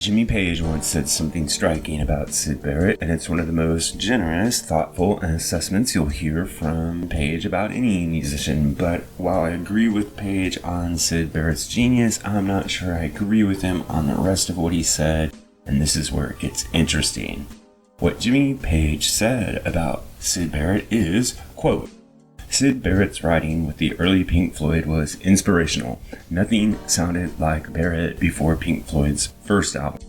Jimmy Page once said something striking about Syd Barrett, and it's one of the most generous, thoughtful assessments you'll hear from Page about any musician. But while I agree with Page on Syd Barrett's genius, I'm not sure I agree with him on the rest of what he said, and this is where it gets interesting. What Jimmy Page said about Syd Barrett is, quote, Syd Barrett's writing with the early Pink Floyd was inspirational. Nothing sounded like Barrett before Pink Floyd's first album.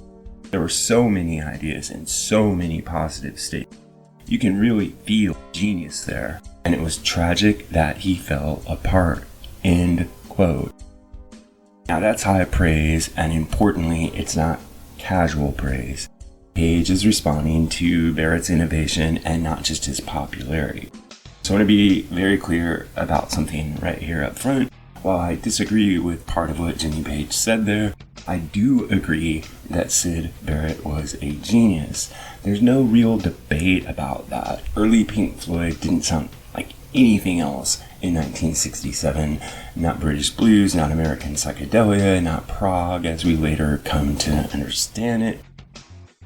There were so many ideas and so many positive states. You can really feel genius there. And it was tragic that he fell apart. End quote. Now that's high praise, and importantly, it's not casual praise. Page is responding to Barrett's innovation and not just his popularity. So I want to be very clear about something right here up front. While I disagree with part of what Jimmy Page said there, I do agree that Syd Barrett was a genius. There's no real debate about that. Early Pink Floyd didn't sound like anything else in 1967. Not British blues, not American psychedelia, not prog as we later come to understand it.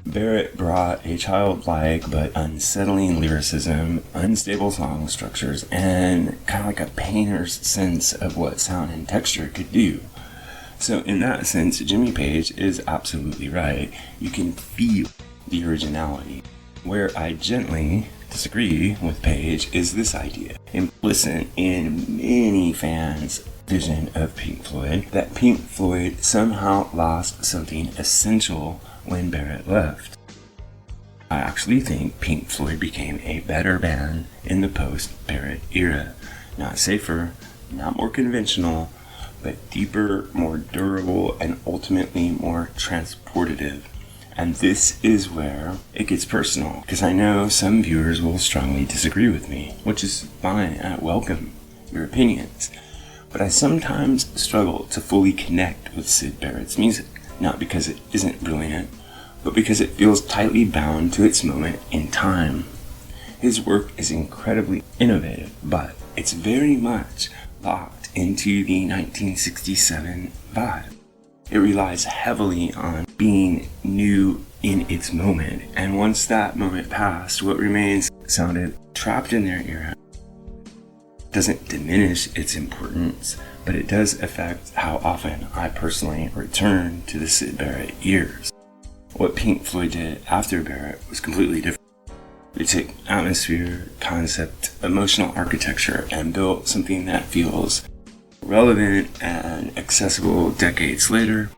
Barrett brought a childlike but unsettling lyricism, unstable song structures, and kind of like a painter's sense of what sound and texture could do. So in that sense, Jimmy Page is absolutely right. You can feel the originality. Where I gently disagree with Page is this idea, implicit in many fans' vision of Pink Floyd, that Pink Floyd somehow lost something essential when Barrett left. I actually think Pink Floyd became a better band in the post-Barrett era. Not safer, not more conventional, but deeper, more durable, and ultimately more transportative. And this is where it gets personal, because I know some viewers will strongly disagree with me, which is fine. I welcome your opinions. But I sometimes struggle to fully connect with Syd Barrett's music. Not because it isn't brilliant, but because it feels tightly bound to its moment in time. His work is incredibly innovative, but it's very much locked into the 1967 vibe. It relies heavily on being new in its moment, and once that moment passed, what remains sounded trapped in their era. Doesn't diminish its importance, but it does affect how often I personally return to the Syd Barrett years. What Pink Floyd did after Barrett was completely different. They took atmosphere, concept, emotional architecture, and built something that feels relevant and accessible decades later.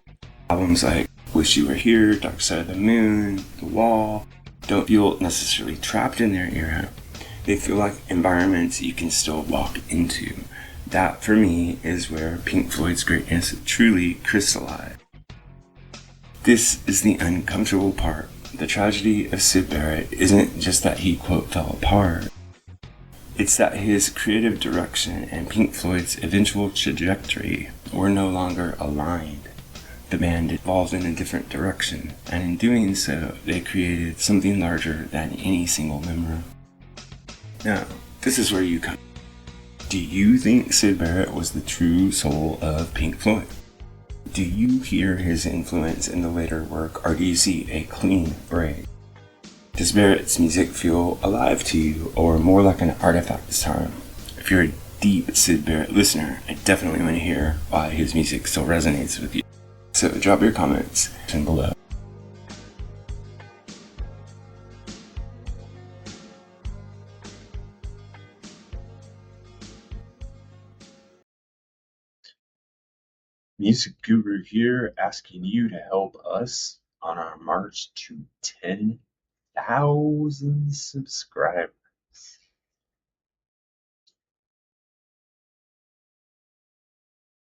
Albums like Wish You Were Here, Dark Side of the Moon, The Wall don't feel necessarily trapped in their era. They feel like environments you can still walk into. That, for me, is where Pink Floyd's greatness truly crystallized. This is the uncomfortable part. The tragedy of Syd Barrett isn't just that he, quote, fell apart. It's that his creative direction and Pink Floyd's eventual trajectory were no longer aligned. The band evolved in a different direction, and in doing so, they created something larger than any single member. Now, this is where you come. Do you think Syd Barrett was the true soul of Pink Floyd? Do you hear his influence in the later work, or do you see a clean break? Does Barrett's music feel alive to you, or more like an artifact this time? If you're a deep Syd Barrett listener, I definitely want to hear why his music still resonates with you. So drop your comments down below. Music Guru here, asking you to help us on our march to 10,000 subscribers.